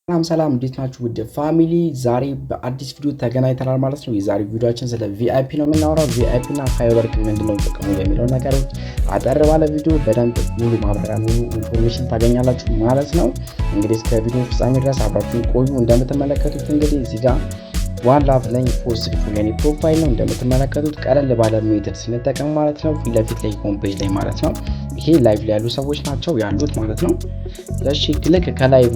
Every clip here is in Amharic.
ሰላም እንዴት ናችሁ? ውድ ፋሚሊ ዛሬ በአዲስ ቪዲዮ ተገናኝተናል ማለት ነው። የዛሬ ቪዲዮአችን ስለ ቪአይፒ ነው የምናወራው። ቪአይፒ እና ፋይወርክ ምንድነው ጥቅሙ የሚለው ነገሮች አጠር ባለ ቪዲዮ በደንብ ሙሉ ማብራሪያ ሙሉ ኢንፎርሜሽን ታገኛላችሁ ማለት ነው። እንግዲህ እስከ ቪዲዮ ፍጻሜ ድረስ አብራችሁን ቆዩ። እንደምትመለከቱት እንግዲህ እዚህ ጋር ዋን ላቭ ላይ ፖስት የኔ ፕሮፋይል ነው። እንደምትመለከቱት ቀለል ባለ ሜትድ ስንጠቀም ማለት ነው። ፊት ለፊት ላይ ሆም ፔጅ ላይ ማለት ነው። ይሄ ላይቭ ላይ ያሉ ሰዎች ናቸው ያሉት ማለት ነው። ለሺ ክሊክ ከላይቭ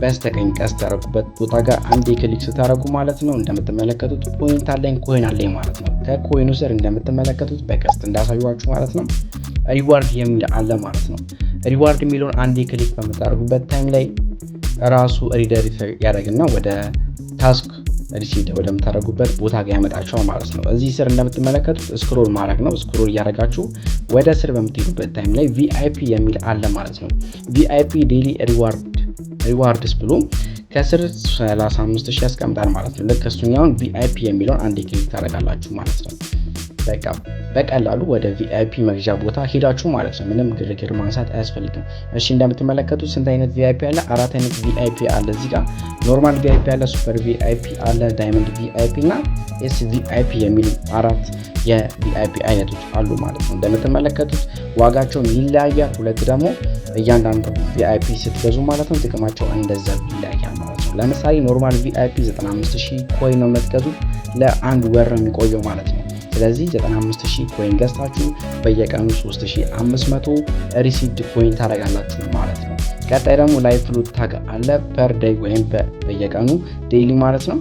በስተቀኝ ቀስት ያደረጉበት ቦታ ጋር አንዴ ክሊክ ስታደርጉ ማለት ነው እንደምትመለከቱት ፖይንት አለኝ ኮይን አለኝ ማለት ነው። ከኮይኑ ስር እንደምትመለከቱት በቀስት እንዳሳዩዋችሁ ማለት ነው ሪዋርድ የሚል አለ ማለት ነው። ሪዋርድ የሚለውን አንዴ ክሊክ በምታደርጉበት ታይም ላይ ራሱ ሪዳይሬክት ያደርግና ወደ ታስክ ሪሲቭድ ወደምታደርጉበት ቦታ ጋር ያመጣችኋል ማለት ነው። እዚህ ስር እንደምትመለከቱት ስክሮል ማድረግ ነው። ስክሮል እያደረጋችሁ ወደ ስር በምትሄዱበት ታይም ላይ ቪአይፒ የሚል አለ ማለት ነው። ቪአይፒ ዴይሊ ሪዋርድስ ብሎ ከስር 35000 ያስቀምጣል ማለት ነው። ልክ እሱኛውን ቪአይፒ የሚለውን አንዴ ክሊክ ታደርጋላችሁ ማለት ነው። በቃ በቀላሉ ወደ ቪአይፒ መግዣ ቦታ ሄዳችሁ ማለት ነው። ምንም ግርግር ማንሳት አያስፈልግም። እሺ እንደምትመለከቱት ስንት አይነት ቪአይፒ አለ? 4 አይነት ቪአይፒ አለ። እዚህ ጋር ኖርማል ቪአይፒ አለ፣ ሱፐር ቪአይፒ አለ፣ ዳይመንድ ቪአይፒ እና ኤስ ቪአይፒ የሚሉ 4 የቪአይፒ አይነቶች አሉ ማለት ነው። እንደምትመለከቱት ዋጋቸውን ይለያያል። ሁለት ደግሞ እያንዳንዱ ቪአይፒ ስትገዙ ማለት ነው ጥቅማቸው እንደዛ ይለያያል ማለት ነው። ለምሳሌ ኖርማል ቪአይፒ 95000 ኮይን ነው የምትገዙት ለአንድ ወር ነው የሚቆየው ማለት ነው። ስለዚህ 95000 ኮይን ገዝታችሁ በየቀኑ 3500 ሪሲቭድ ኮይን ታደርጋላችሁ ማለት ነው። ቀጣይ ደግሞ ላይቭ ፍሉት ታግ አለ ፐር ዴይ ወይም በየቀኑ ዴይሊ ማለት ነው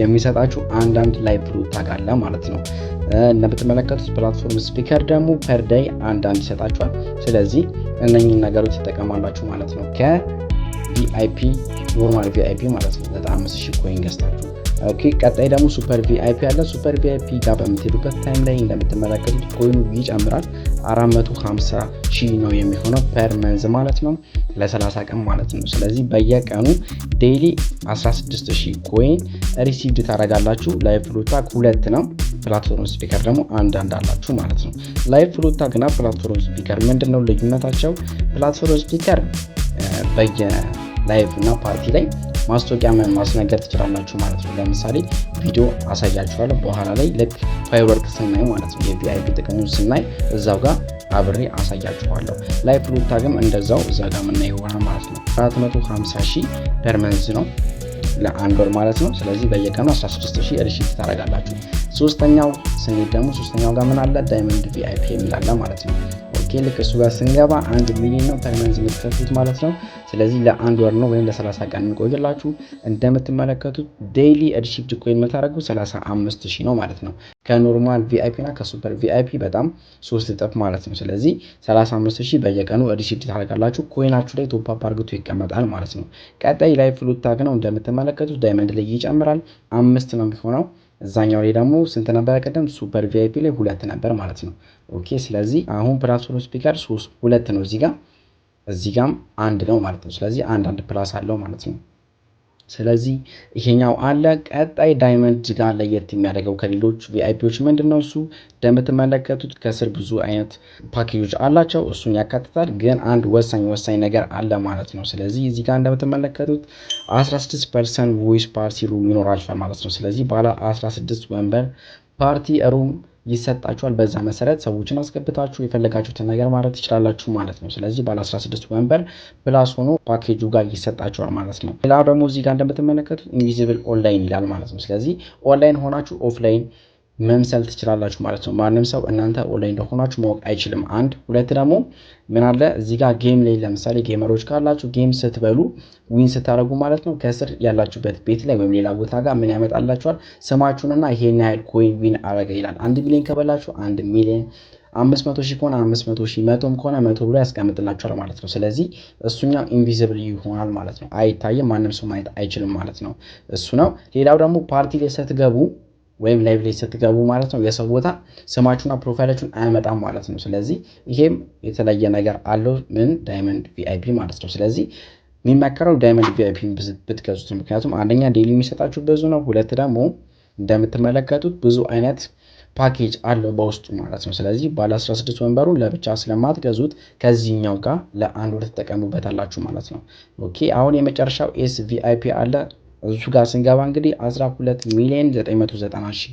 የሚሰጣችሁ አንዳንድ ላይቭ ፍሉት ታግ አለ ማለት ነው። እንደምትመለከቱት ፕላትፎርም ስፒከር ደግሞ ፐር ዴይ አንዳንድ ይሰጣችኋል። ስለዚህ እነኚህን ነገሮች ትጠቀማላችሁ ማለት ነው። ከቪአይፒ ኖርማል ቪአይፒ ማለት ነው 95000 ኮይን ገዝታችሁ ኦኬ። ቀጣይ ደግሞ ሱፐር ቪአይፒ አለ። ሱፐር ቪአይፒ ጋር በምትሄዱበት ታይም ላይ እንደምትመለከቱት ኮይኑ ይጨምራል። 450000 ነው የሚሆነው ፐር መንዝ ማለት ነው ለ30 ቀን ማለት ነው። ስለዚህ በየቀኑ ዴይሊ 16000 ኮይን ሪሲቭድ ታደርጋላችሁ። ላይቭ ፍሉት ታግ 2 ነው። ፕላትፎርም ስፒከር ደግሞ አንዳንድ አላችሁ ማለት ነው። ላይቭ ፍሉት ታግ እና ፕላትፎርም ስፒከር ምንድነው ልዩነታቸው? ፕላትፎርም ስፒከር በየላይቭ እና ፓርቲ ላይ ማስታወቂያ ማስነገር ትችላላችሁ ማለት ነው። ለምሳሌ ቪዲዮ አሳያችኋለሁ በኋላ ላይ ልክ ፋይወርክ ስናይ ማለት ነው የቪአይፒ ጥቅሙን ስናይ እዛው ጋር አብሬ አሳያችኋለሁ። ላይቭ ፍሉት ታግም እንደዛው እዛ ጋር የምናየው ይሆናል ማለት ነው። 450000 ፐር መንዝ ነው ለአንድ ወር ማለት ነው። ስለዚህ በየቀኑ 16000 ሪሲቭ ታደርጋላችሁ። ሶስተኛው ስንሄድ ደግሞ ሶስተኛው ጋር ምን አለ? ዳይመንድ ቪአይፒ የሚል አለ ማለት ነው። ኦኬ ልክ እሱ ጋር ስንገባ 1 ሚሊዮን ነው ፐር መንዝ የምትከፍሉት ማለት ነው። ስለዚህ ለአንድ ወር ነው ወይም ለ30 ቀን እንቆይላችሁ። እንደምትመለከቱት ዴይሊ ሪሲቭድ ኮይን የምታደርጉ 35000 ነው ማለት ነው። ከኖርማል ቪአይፒ እና ከሱፐር ቪአይፒ በጣም 3 እጥፍ ማለት ነው። ስለዚህ 35000 በየቀኑ ሪሲቭድ ታደርጋላችሁ። ኮይናችሁ ላይ ቶፕ አፕ አድርጎ ይቀመጣል ማለት ነው። ቀጣይ ላይቭ ፍሉት ታግ ነው። እንደምትመለከቱት ዳይመንድ ላይ ይጨምራል 5 ነው የሚሆነው። እዛኛው ላይ ደግሞ ስንት ነበር? ቀደም ሱፐር ቪአይፒ ላይ 2 ነበር ማለት ነው። ኦኬ ስለዚህ አሁን ፕላትፎርም ስፒከር 2 ነው እዚህ ጋም 1 ነው ማለት ነው። ስለዚህ አንድ ፕላስ አለው ማለት ነው። ስለዚህ ይሄኛው አለ። ቀጣይ ዳይመንድ ጋር ለየት የሚያደርገው ከሌሎች ቪአይፒዎች ምንድነው? እሱ እንደምትመለከቱት ከስር ብዙ አይነት ፓኬጆች አላቸው። እሱን ያካትታል። ግን አንድ ወሳኝ ነገር አለ ማለት ነው። ስለዚህ እዚህ ጋር እንደምትመለከቱት 16% ቮይስ ፓርቲ ሩም ይኖራችኋል ማለት ነው። ስለዚህ ባለ 16 ወንበር ፓርቲ ሩም ይሰጣችኋል። በዛ መሰረት ሰዎችን አስገብታችሁ የፈለጋችሁትን ነገር ማለት ትችላላችሁ ማለት ነው። ስለዚህ ባለ 16 ወንበር ፕላስ ሆኖ ፓኬጁ ጋር ይሰጣችኋል ማለት ነው። ሌላው ደግሞ እዚህ ጋር እንደምትመለከቱት ኢንቪዚብል ኦንላይን ይላል ማለት ነው። ስለዚህ ኦንላይን ሆናችሁ ኦፍላይን መምሰል ትችላላችሁ ማለት ነው። ማንም ሰው እናንተ ኦንላይን እንደሆናችሁ ማወቅ አይችልም። አንድ ሁለት ደግሞ ምን አለ እዚህ ጋር ጌም ላይ ለምሳሌ ጌመሮች ካላችሁ ጌም ስትበሉ ዊን ስታደርጉ ማለት ነው ከስር ያላችሁበት ቤት ላይ ወይም ሌላ ቦታ ጋር ምን ያመጣላችኋል? ስማችሁንና ይሄን ያህል ኮይን ዊን አረገ ይላል። 1 ሚሊዮን ከበላችሁ 1 ሚሊዮን 500,000 ከሆነ 500,000 100 ከሆነ 100 ብሎ ያስቀምጥላችኋል ማለት ነው። ስለዚህ እሱኛው ኢንቪዚብል ይሆናል ማለት ነው። አይታየም፣ ማንም ሰው ማየት አይችልም ማለት ነው። እሱ ነው። ሌላው ደግሞ ፓርቲ ላይ ስትገቡ ወይም ላይቭ ላይ ስትገቡ ማለት ነው የሰው ቦታ ስማችሁና ፕሮፋይላችሁን አያመጣም ማለት ነው። ስለዚህ ይሄም የተለየ ነገር አለው ምን ዳይመንድ ቪአይፒ ማለት ነው። ስለዚህ የሚመከረው ዳይመንድ ቪአይፒ ብትገዙት፣ ምክንያቱም አንደኛ ዴይሊ የሚሰጣችሁ ብዙ ነው። ሁለት ደግሞ እንደምትመለከቱት ብዙ አይነት ፓኬጅ አለው በውስጡ ማለት ነው። ስለዚህ ባለ 16 ወንበሩን ለብቻ ስለማትገዙት ከዚህኛው ጋር ለአንድ ወር ትጠቀሙበታላችሁ ማለት ነው። ኦኬ አሁን የመጨረሻው ኤስ ቪአይፒ አለ። እሱ ጋር ስንገባ እንግዲህ 12,990,000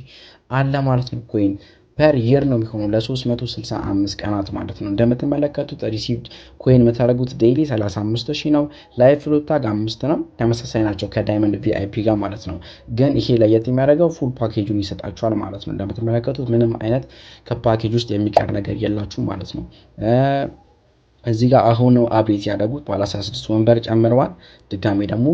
አለ ማለት ነው። ኮይን ፐር ይር ነው የሚሆነው ለ365 ቀናት ማለት ነው። እንደምትመለከቱት ሪሲቭድ ኮይን የምታደርጉት ዴይሊ 35,000 ነው። ላይፍ ፍሎት ታግ 5 ነው። ተመሳሳይ ናቸው ከዳይመንድ ቪአይፒ ጋር ማለት ነው። ግን ይሄ ለየት የሚያደርገው ፉል ፓኬጁን ይሰጣችኋል ማለት ነው። እንደምትመለከቱት ምንም አይነት ከፓኬጅ ውስጥ የሚቀር ነገር የላችሁም ማለት ነው። እዚህ ጋር አሁን ነው አፕዴት ያደረጉት ባለ 16 ወንበር ጨምረዋል። ድጋሜ ደግሞ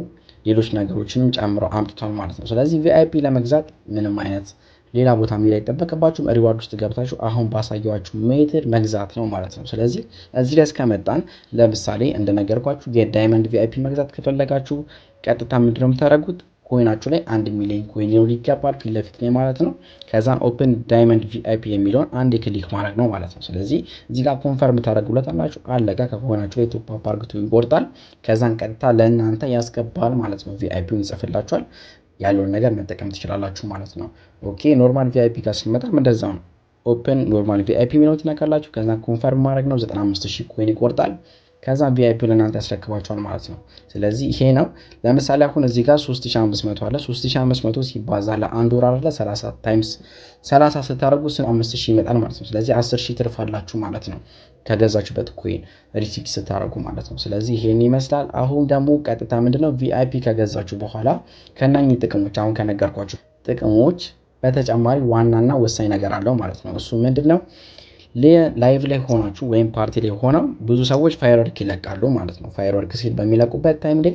ሌሎች ነገሮችንም ጨምረው አምጥቷል ማለት ነው። ስለዚህ ቪአይፒ ለመግዛት ምንም አይነት ሌላ ቦታ ሚል አይጠበቅባችሁም። ሪዋርድ ውስጥ ገብታችሁ አሁን ባሳየዋችሁ ሜትድ መግዛት ነው ማለት ነው። ስለዚህ እዚህ ላይ እስከመጣን ለምሳሌ እንደነገርኳችሁ የዳይመንድ ቪአይፒ መግዛት ከፈለጋችሁ ቀጥታ ምንድነው የምታደርጉት? ኮይናችሁ ላይ 1 ሚሊዮን ኮይን ሊኖር ይገባል ፊት ለፊት ላይ ማለት ነው። ከዛን ኦፕን ዳይመንድ ቪአይፒ የሚለውን አንድ ክሊክ ማድረግ ነው ማለት ነው። ስለዚህ እዚህ ጋር ኮንፈርም ታደርጉለታላችሁ። አለቀ። ከኮይናችሁ ላይ ቶፕ አፕ አድርጉት ይቆርጣል። ከዛን ቀጥታ ለእናንተ ያስገባል ማለት ነው። ቪአይፒውን ይጽፍላችኋል። ያለውን ነገር መጠቀም ትችላላችሁ ማለት ነው። ኦኬ ኖርማል ቪአይፒ ጋር ስንመጣም እንደዛው ነው። ኦፕን ኖርማል ቪአይፒ የሚለው ትነካላችሁ። ከዛ ኮንፈርም ማድረግ ነው። 95,000 ኮይን ይቆርጣል። ከዛ ቪአይፒ ለእናንተ ያስረክባችኋል ማለት ነው። ስለዚህ ይሄ ነው። ለምሳሌ አሁን እዚህ ጋር 3500 አለ። 3500 ሲባዛ ለአንድ ወር አለ 30 ታይምስ 30 ስታደርጉ 5000 ይመጣል ማለት ነው። ስለዚህ 10,000 ትርፍ አላችሁ ማለት ነው ከገዛችሁበት ኮይን ሪሲፕት ስታደርጉ ማለት ነው። ስለዚህ ይሄን ይመስላል። አሁን ደግሞ ቀጥታ ምንድነው ቪአይፒ ከገዛችሁ በኋላ ከነኚህ ጥቅሞች አሁን ከነገርኳችሁ ጥቅሞች በተጨማሪ ዋናና ወሳኝ ነገር አለው ማለት ነው። እሱ ምንድነው? ላይቭ ላይ ሆናችሁ ወይም ፓርቲ ላይ ሆነው ብዙ ሰዎች ፋየርወርክ ይለቃሉ ማለት ነው። ፋየርወርክ ሲል በሚለቁበት ታይም ላይ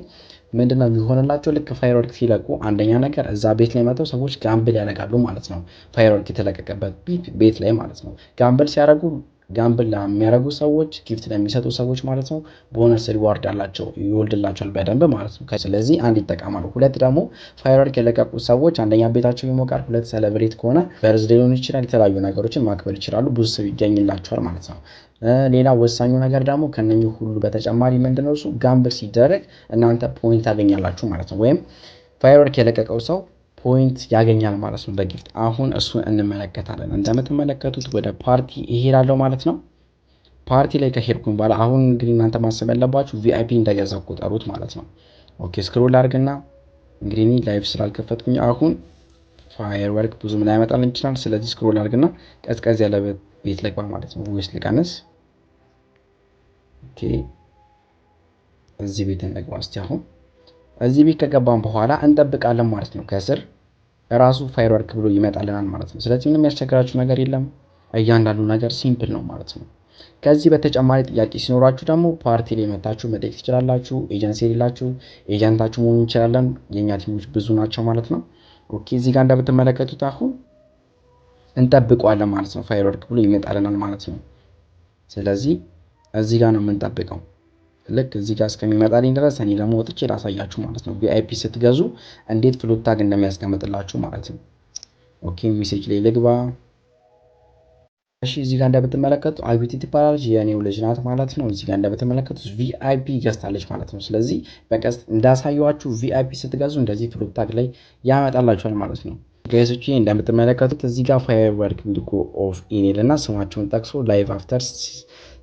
ምንድነው የሚሆንላቸው? ልክ ፋየርወርክ ሲለቁ አንደኛ ነገር እዛ ቤት ላይ መጥተው ሰዎች ጋምብል ያደርጋሉ ማለት ነው። ፋየርወርክ የተለቀቀበት ቤት ላይ ማለት ነው። ጋምብል ሲያደርጉ ጋምብል ለሚያደርጉ ሰዎች ጊፍት ለሚሰጡ ሰዎች ማለት ነው ቦነስ ሪዋርድ አላቸው ይወልድላቸዋል በደንብ ማለት ነው። ስለዚህ አንድ ይጠቀማሉ። ሁለት ደግሞ ፋየርወርክ የለቀቁ ሰዎች አንደኛ ቤታቸው ይሞቃል፣ ሁለት ሴሌብሬት ከሆነ በርዝዴይ ሊሆን ይችላል የተለያዩ ነገሮችን ማክበር ይችላሉ። ብዙ ሰው ይገኝላቸዋል ማለት ነው። ሌላ ወሳኙ ነገር ደግሞ ከነኚህ ሁሉ በተጨማሪ ምንድነው እሱ ጋምብል ሲደረግ እናንተ ፖይንት ታገኛላችሁ ማለት ነው። ወይም ፋየርወርክ የለቀቀው ሰው ፖይንት ያገኛል ማለት ነው በጊፍት። አሁን እሱን እንመለከታለን። እንደምትመለከቱት ወደ ፓርቲ ይሄዳለሁ ማለት ነው። ፓርቲ ላይ ከሄድኩኝ በኋላ አሁን እንግዲህ እናንተ ማሰብ ያለባችሁ ቪአይፒ እንደገዛው ቁጠሩት ማለት ነው። ኦኬ ስክሮል አድርግና እንግዲህ እኔ ላይቭ ስላልከፈትኩኝ አሁን ፋየርወርክ ብዙም ላይመጣልን ይችላል። ስለዚህ ስክሮል አድርግና ቀዝቀዝ ያለ ቤት ልግባ ማለት ነው። ወይስ ልቀንስ? ኦኬ እዚህ ቤት እንግባ እስቲ። አሁን እዚህ ቤት ከገባን በኋላ እንጠብቃለን ማለት ነው። ከስር ራሱ ፋየርወርክ ብሎ ይመጣልናል ማለት ነው። ስለዚህ ምንም ያስቸግራችሁ ነገር የለም። እያንዳንዱ ነገር ሲምፕል ነው ማለት ነው። ከዚህ በተጨማሪ ጥያቄ ሲኖራችሁ ደግሞ ፓርቲ ላይ መታችሁ መጠየቅ ትችላላችሁ። ኤጀንሲ የሌላችሁ ኤጀንታችሁ መሆን እንችላለን። የኛ ቲሞች ብዙ ናቸው ማለት ነው። ኦኬ እዚህ ጋር እንደምትመለከቱት አሁን እንጠብቀዋለን ማለት ነው። ፋየርወርክ ብሎ ይመጣልናል ማለት ነው። ስለዚህ እዚህ ጋር ነው የምንጠብቀው። ልክ እዚህ ጋር እስከሚመጣልኝ ድረስ እኔ ደግሞ ወጥቼ ላሳያችሁ ማለት ነው። ቪአይፒ ስትገዙ እንዴት ፍሎት ታግ እንደሚያስቀምጥላችሁ ማለት ነው። ኦኬ ሜሴጅ ላይ ልግባ። እሺ እዚህ ጋር እንደምትመለከቱ አቢቲ ትባላለች የኔው ልጅ ናት ማለት ነው። እዚህ ጋር እንደምትመለከቱት ቪአይፒ ገዝታለች ማለት ነው። ስለዚህ በቀስት እንዳሳየዋችሁ ቪአይፒ ስትገዙ እንደዚህ ፍሎት ታግ ላይ ያመጣላችኋል ማለት ነው። ጋይሶች እንደምትመለከቱት እዚህ ጋር ፋየርወርክ ዊል ጎ ኦፍ ኢሜል እና ስማቸውን ጠቅሶ ላይቭ አፍተር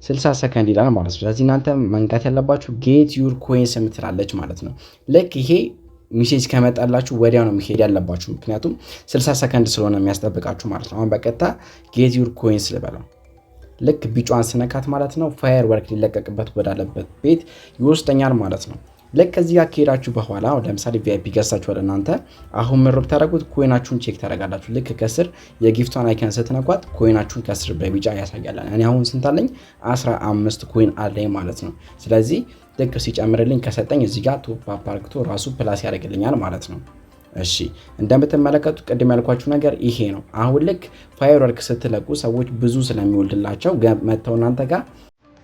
60 ሰከንድ ይላል ማለት ነው። ስለዚህ እናንተ መንካት ያለባችሁ ጌት ዩር ኮይንስ የምትላለች ማለት ነው። ልክ ይሄ ሚሴጅ ከመጣላችሁ ወዲያው ነው መሄድ ያለባችሁ፣ ምክንያቱም 60 ሰከንድ ስለሆነ የሚያስጠብቃችሁ ማለት ነው። አሁን በቀጥታ ጌት ዩር ኮይንስ ልበለው። ልክ ቢጫዋን ስነካት ማለት ነው ፋየርወርክ ሊለቀቅበት ወዳለበት ቤት ይወስደኛል ማለት ነው። ልክ እዚህ ጋር ከሄዳችሁ በኋላ ለምሳሌ ቪአይፒ ገዝታችኋል እናንተ። አሁን ምን ታደርጉት? ኮይናችሁን ቼክ ታደርጋላችሁ። ልክ ከስር የጊፍቷን አይከን ስትነኳት ኮይናችሁን ከስር በቢጫ ያሳያለን። እኔ አሁን ስንት አለኝ? 15 ኮይን አለኝ ማለት ነው። ስለዚህ ልክ ሲጨምርልኝ ከሰጠኝ እዚህ ጋር ቶፕ አፕ አድርግቶ ራሱ ፕላስ ያደርግልኛል ማለት ነው። እሺ እንደምትመለከቱት ቅድም ያልኳችሁ ነገር ይሄ ነው። አሁን ልክ ፋየርወርክ ስትለቁ ሰዎች ብዙ ስለሚወልድላቸው መጥተው እናንተ ጋር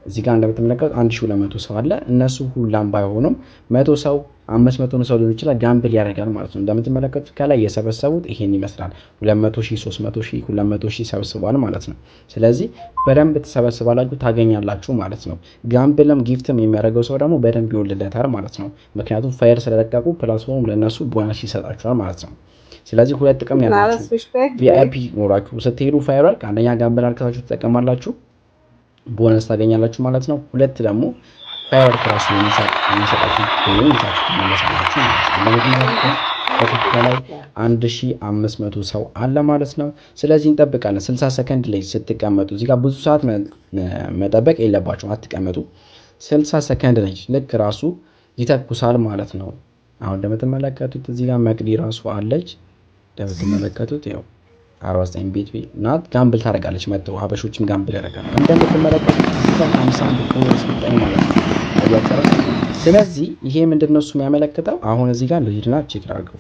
እዚህ ጋር እንደምትመለከቱት 1200 ሰው አለ። እነሱ ሁላም ባይሆኑም 100 ሰው 500 ሰው ሊሆን ይችላል ጋምብል ያደርጋል ማለት ነው። እንደምትመለከቱት ከላይ የሰበሰቡት ይሄን ይመስላል 200,000 300,000 200,000 ሰብስቧል ማለት ነው። ስለዚህ በደንብ ተሰበስባላችሁ ታገኛላችሁ ማለት ነው። ጋምብልም ጊፍትም የሚያደርገው ሰው ደግሞ በደንብ ይወልለታል ማለት ነው። ምክንያቱም ፋየር ስለለቀቁ ፕላትፎርም ለነሱ ቦነስ ይሰጣቸዋል ማለት ነው። ስለዚህ ሁለት ጥቅም ያላችሁ ቪአይፒ ኖራችሁ ስትሄዱ ፋየር አንደኛ ጋምብል አድርጋችሁ ትጠቀማላችሁ ቦነስ ታገኛላችሁ ማለት ነው። ሁለት ደግሞ ፋየር ክራስ የሚሰጣችሁ ኮይን ይዛችሁ ትመለሳላችሁ ማለት ነው። በተከታታይ 1500 ሰው አለ ማለት ነው። ስለዚህ እንጠብቃለን 60 ሰከንድ ላይ ስትቀመጡ እዚህ ጋር ብዙ ሰዓት መጠበቅ የለባችሁም አትቀመጡ። 60 ሰከንድ ላይ ልክ ራሱ ይተኩሳል ማለት ነው። አሁን እንደምትመለከቱት እዚህ ጋር መቅዲ ራሱ አለች እንደምትመለከቱት ያው 49 ቤት ናት ጋምብል ታደርጋለች መጥተው ሀበሾችም ጋምብል ያደርጋሉ እንደምትመለከቱት እዚህ ጋር 51 ኮይን ስልጠኝ ማለት ነው አያቀረም። ስለዚህ ይሄ ምንድነው እሱ የሚያመለክተው አሁን እዚህ ጋር ልሂድና ቼክ አድርገው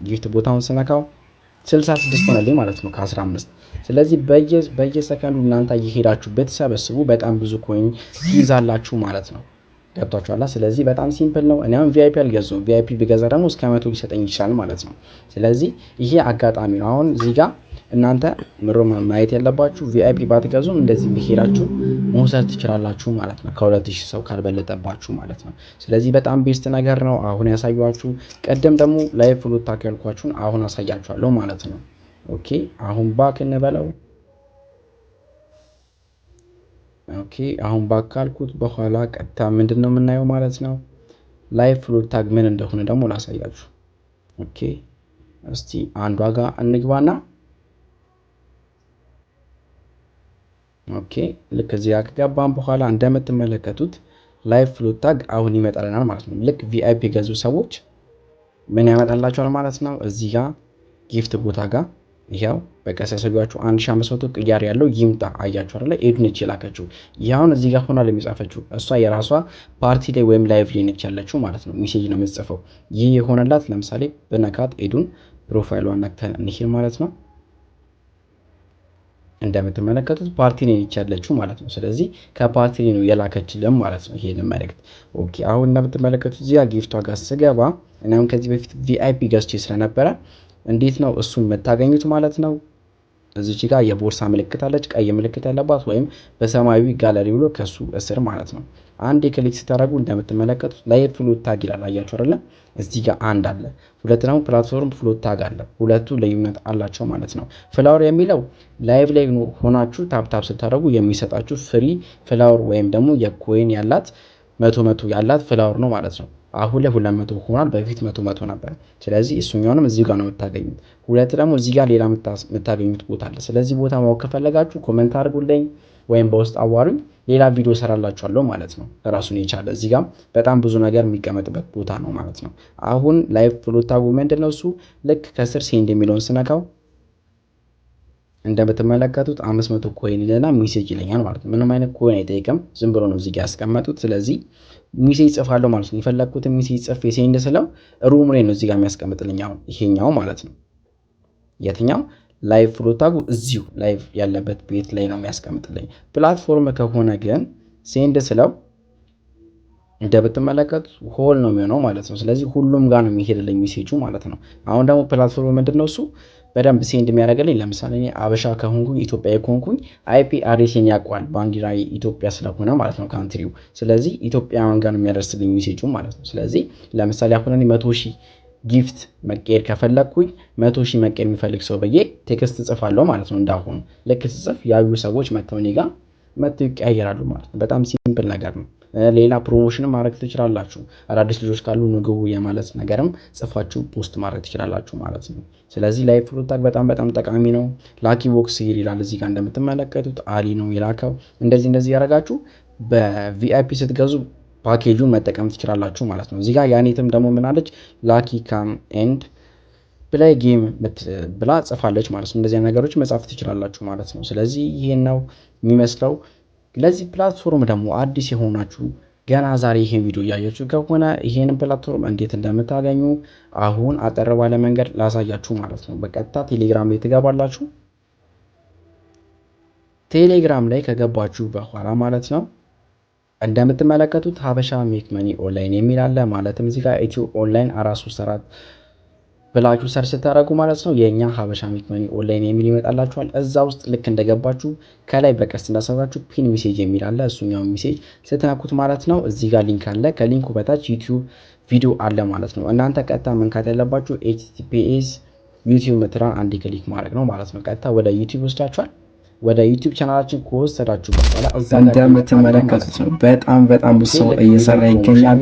ጊፍት ቦታውን ስነካው 66 ሆነልኝ ማለት ነው ከ15። ስለዚህ በየሰከንዱ እናንተ እየሄዳችሁ ብትሰበስቡ በጣም ብዙ ኮይን ትይዛላችሁ ማለት ነው። ገብቷችኋል? ስለዚህ በጣም ሲምፕል ነው። እኔ አሁን ቪአይፒ አልገዛሁም። ቪአይፒ ቢገዛ ደግሞ እስከ 100 ሊሰጠኝ ይችላል ማለት ነው። ስለዚህ ይሄ አጋጣሚ ነው። አሁን እዚህ ጋር እናንተ ምሮ ማየት ያለባችሁ ቪአይፒ ባትገዙም እንደዚህ ቢሄዳችሁ መውሰድ ትችላላችሁ ማለት ነው። ከ2000 ሰው ካልበለጠባችሁ ማለት ነው። ስለዚህ በጣም ቤስት ነገር ነው አሁን ያሳያችሁ። ቀደም ደግሞ ላይቭ ፍሎት ታከልኳችሁን አሁን አሳያችኋለሁ ማለት ነው። ኦኬ አሁን ባክ እንበለው። ኦኬ አሁን ባካልኩት በኋላ ቀጥታ ምንድነው የምናየው ማለት ነው። ላይቭ ፍሎት ታግ ምን እንደሆነ ደግሞ ላሳያችሁ። ኦኬ እስቲ አንዷ ጋር እንግባና ኦኬ ልክ እዚህ ጋር ከገባን በኋላ እንደምትመለከቱት ላይቭ ፍሎት ታግ አሁን ይመጣልናል ማለት ነው። ልክ ቪአይፒ ገዙ ሰዎች ምን ያመጣላችኋል ማለት ነው። እዚህ ጋር ጊፍት ቦታ ጋር ይሄው በቀስ ያሰጋችሁ 1500 ቅያር ያለው ይምጣ አያችሁ አይደል? ኤዱን ይላከችው ያውን እዚህ ጋር ሆና ለሚጻፈችው እሷ የራሷ ፓርቲ ላይ ወይም ላይቭ ላይ ነች ያለችው ማለት ነው። ሜሴጅ ነው የምትጽፈው። ይህ የሆነላት ለምሳሌ በነካት ኤዱን ፕሮፋይሏን ነክተን እንሂድ ማለት ነው። እንደምትመለከቱት ፓርቲ ላይ ነች ያለችው ማለት ነው። ስለዚህ ከፓርቲ ላይ ነው የላከችልን ማለት ነው ይሄን መልእክት። ኦኬ አሁን እንደምትመለከቱት እዚህ ጋር ጊፍቷ ጋር ስገባ እናም ከዚህ በፊት ቪአይፒ ገዝቼ ስለነበረ እንዴት ነው እሱን መታገኙት ማለት ነው። እዚች ጋር የቦርሳ ምልክት አለች ቀይ ምልክት ያለባት ወይም በሰማያዊ ጋለሪ ብሎ ከሱ እስር ማለት ነው። አንድ ክሊክ ስታደርጉ እንደምትመለከቱት ላይቭ ፍሎት ታግ ይላል አያችሁ አይደለ? እዚህ ጋር አንድ አለ። ሁለት ደግሞ ፕላትፎርም ፍሎት ታግ አለ። ሁለቱ ልዩነት አላቸው ማለት ነው። ፍላወር የሚለው ላይቭ ላይ ሆናችሁ ታፕ ስታደርጉ የሚሰጣችሁ ፍሪ ፍላወር ወይም ደግሞ የኮይን ያላት 100 ያላት ፍላወር ነው ማለት ነው። አሁን ላይ 200 ሆኗል። በፊት 100 ነበር። ስለዚህ እሱኛውንም እዚህ ጋር ነው የምታገኙት። ሁለት ደግሞ እዚህ ጋር ሌላ የምታገኙት ቦታ አለ። ስለዚህ ቦታ ማወቅ ከፈለጋችሁ ኮሜንት አድርጉልኝ ወይም በውስጥ አዋሩኝ። ሌላ ቪዲዮ ሰራላችኋለሁ ማለት ነው። ራሱን የቻለ እዚህ ጋር በጣም ብዙ ነገር የሚቀመጥበት ቦታ ነው ማለት ነው። አሁን ላይቭ ፍሎት ታጉ ምንድነው እሱ ልክ ከስር ሴንድ የሚለውን ስነካው እንደምትመለከቱት 500 ኮይን ይለና ሜሴጅ ይለኛል ማለት ነው። ምንም አይነት ኮይን አይጠይቅም። ዝም ብሎ ነው እዚህ ጋር ያስቀመጡት። ስለዚህ ሜሴጅ ጽፋለሁ ማለት ነው። የፈለኩትን ሜሴጅ ጽፌ ሴንድ ስለው ሩም ላይ ነው እዚህ ጋር የሚያስቀምጥልኝ አሁን ይሄኛው ማለት ነው። የትኛው ላይቭ ፍሎት ታጉ እዚሁ ላይቭ ያለበት ቤት ላይ ነው የሚያስቀምጥልኝ። ፕላትፎርም ከሆነ ግን ሴንድ ስለው እንደምትመለከቱት ሆል ነው የሚሆነው ማለት ነው። ስለዚህ ሁሉም ጋር ነው የሚሄድልኝ ሜሴጁ ማለት ነው። አሁን ደግሞ ፕላትፎርም ምንድነው እሱ በደንብ ሴንድ የሚያደርግልኝ ለምሳሌ እኔ አበሻ ከሆንኩኝ ኢትዮጵያዊ ከሆንኩኝ አይፒ አድሬሴን ያውቀዋል ባንዲራ ኢትዮጵያ ስለሆነ ማለት ነው ካንትሪው። ስለዚህ ኢትዮጵያውያን ጋር ነው የሚያደርስልኝ ሜሴጁ ማለት ነው። ስለዚህ ለምሳሌ አሁን እኔ 100,000 ጊፍት መቀየር ከፈለኩኝ 100,000 መቀየር የሚፈልግ ሰው ብዬ ቴክስት ጽፋለሁ ማለት ነው። እንዳሁን ልክ ጽፍ ያዩ ሰዎች መተው እኔ ጋር መተው ይቀያየራሉ ማለት ነው። በጣም ሲምፕል ነገር ነው። ሌላ ፕሮሞሽንም ማድረግ ትችላላችሁ። አዳዲስ ልጆች ካሉ ንግቡ የማለት ነገርም ጽፋችሁ ፖስት ማድረግ ትችላላችሁ ማለት ነው። ስለዚህ ላይቭ ፍሎት ታግ በጣም ጠቃሚ ነው። ላኪ ቦክስ ይላል እዚህ ጋር እንደምትመለከቱት አሊ ነው የላከው። እንደዚህ ያደርጋችሁ በቪአይፒ ስትገዙ ፓኬጁን መጠቀም ትችላላችሁ ማለት ነው። እዚህ ጋር ያኔትም ደግሞ ምን አለች ላኪ ካም ኤንድ ፕሌይ ጌም ብላ ጽፋለች ማለት ነው። እንደዚህ ነገሮች መጻፍ ትችላላችሁ ማለት ነው። ስለዚህ ይሄን ነው የሚመስለው። ለዚህ ፕላትፎርም ደግሞ አዲስ የሆናችሁ ገና ዛሬ ይሄን ቪዲዮ እያያችሁ ከሆነ ይሄን ፕላትፎርም እንዴት እንደምታገኙ አሁን አጠር ባለ መንገድ ላሳያችሁ ማለት ነው። በቀጥታ ቴሌግራም ላይ ትገባላችሁ። ቴሌግራም ላይ ከገባችሁ በኋላ ማለት ነው እንደምትመለከቱት ሀበሻ ሜክ መኒ ኦንላይን የሚል አለ። ማለትም እዚህ ጋር ኢትዮ ኦንላይን 434 ብላችሁ ሰርች ስታደርጉ ማለት ነው የኛ ሀበሻ ሜክ መኒ ኦንላይን የሚል ይመጣላችኋል። እዛ ውስጥ ልክ እንደገባችሁ ከላይ በቀስት እንዳሰራችሁ ፒን ሜሴጅ የሚል አለ። እሱኛው ሜሴጅ ስትነኩት ማለት ነው እዚህ ጋር ሊንክ አለ። ከሊንኩ በታች ዩቲዩብ ቪዲዮ አለ ማለት ነው። እናንተ ቀጥታ መንካት ያለባችሁ https ዩቲዩብ ምትራን አንድ ክሊክ ማድረግ ነው ማለት ነው። ቀጥታ ወደ ዩቲዩብ ወስዳችኋል። ወደ ዩቲዩብ ቻናላችን ከወሰዳችሁ በኋላ እዛ እንደምትመለከቱት ነው በጣም ብዙ ሰው እየሰራ ይገኛል።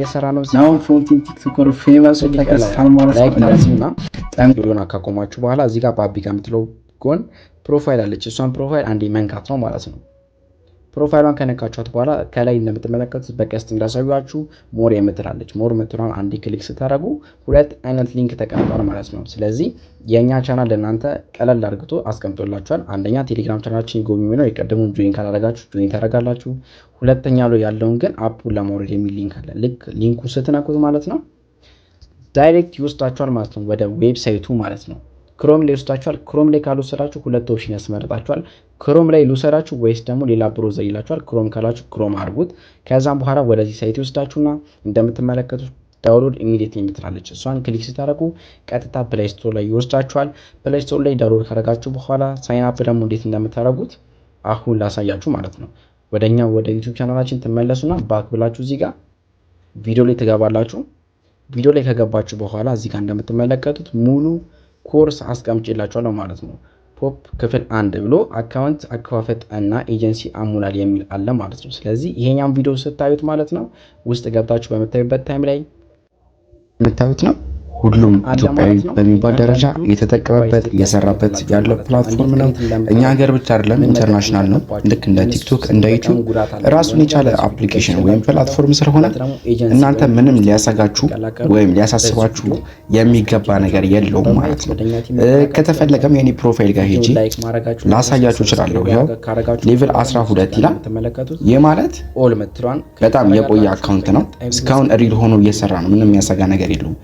ናው ፎንቲን ቲክቶከር ፌመስ ተከስታል ማለት ነው። ጠንቅሎና ካቆማችሁ በኋላ እዚህ ጋር ባቢ ጋር የምትለው ጎን ፕሮፋይል አለች። እሷን ፕሮፋይል አንዴ መንካት ነው ማለት ነው። ፕሮፋይሏን ከነካችኋት በኋላ ከላይ እንደምትመለከቱት በቀስት እንዳሳዩአችሁ ሞር የምትላለች። ሞር ምትራን አንዴ ክሊክ ስታደርጉ ሁለት አይነት ሊንክ ተቀምጧል ማለት ነው። ስለዚህ የኛ ቻናል ለእናንተ ቀለል አድርግቶ አስቀምጦላችኋል። አንደኛ ቴሌግራም ቻናላችን ጎብኙ ነው። የቀደሙን ጆይን ካላደረጋችሁ ጆይን ታደርጋላችሁ። ሁለተኛ ላይ ያለውን ግን አፑን ለማውረድ የሚል ሊንክ አለ። ልክ ሊንኩ ስትነኩት ማለት ነው ዳይሬክት ይወስዳችኋል ማለት ነው ወደ ዌብሳይቱ ማለት ነው። ክሮም ላይ ወስዳችኋል። ክሮም ላይ ካልወሰዳችሁ ሁለት ኦፕሽን ያስመርጣችኋል። ክሮም ላይ ልውሰዳችሁ ወይስ ደግሞ ሌላ ብሮዘር ይላችኋል። ክሮም ካላችሁ ክሮም አድርጉት። ከዛም በኋላ ወደዚህ ሳይት ይወስዳችሁና እንደምትመለከቱት ዳውንሎድ ኢሚዲየትሊ የምትላለች እሷን ክሊክ ስታደርጉ ቀጥታ ፕሌይ ስቶር ላይ ይወስዳችኋል። ፕሌይ ስቶር ላይ ዳውንሎድ ካደረጋችሁ በኋላ ሳይን አፕ ደግሞ እንዴት እንደምታደርጉት አሁን ላሳያችሁ ማለት ነው። ወደኛ ወደ ዩቲዩብ ቻናላችን ትመለሱና ባክ ብላችሁ እዚህ ጋር ቪዲዮ ላይ ትገባላችሁ። ቪዲዮ ላይ ከገባችሁ በኋላ እዚህ ጋር እንደምትመለከቱት ሙሉ ኮርስ አስቀምጬላችኋለሁ ማለት ነው። ፖፕ ክፍል 1 ብሎ አካውንት አከፋፈት እና ኤጀንሲ አሙላል የሚል አለ ማለት ነው። ስለዚህ ይሄኛውን ቪዲዮ ስታዩት ማለት ነው ውስጥ ገብታችሁ በምታዩበት ታይም ላይ የምታዩት ነው ሁሉም ኢትዮጵያዊ በሚባል ደረጃ የተጠቀመበት እየሰራበት ያለ ፕላትፎርም ነው። እኛ ሀገር ብቻ አይደለም ኢንተርናሽናል ነው። ልክ እንደ ቲክቶክ እንደ ዩቲዩብ ራሱን የቻለ አፕሊኬሽን ወይም ፕላትፎርም ስለሆነ እናንተ ምንም ሊያሰጋችሁ ወይም ሊያሳስባችሁ የሚገባ ነገር የለውም ማለት ነው። ከተፈለገም የኔ ፕሮፋይል ጋር ሄጂ ላሳያችሁ እችላለሁ። ያው ሌቭል 12 ይላል። ይህ ማለት በጣም የቆየ አካውንት ነው። እስካሁን ሪል ሆኖ እየሰራ ነው። ምንም የሚያሰጋ ነገር የለውም።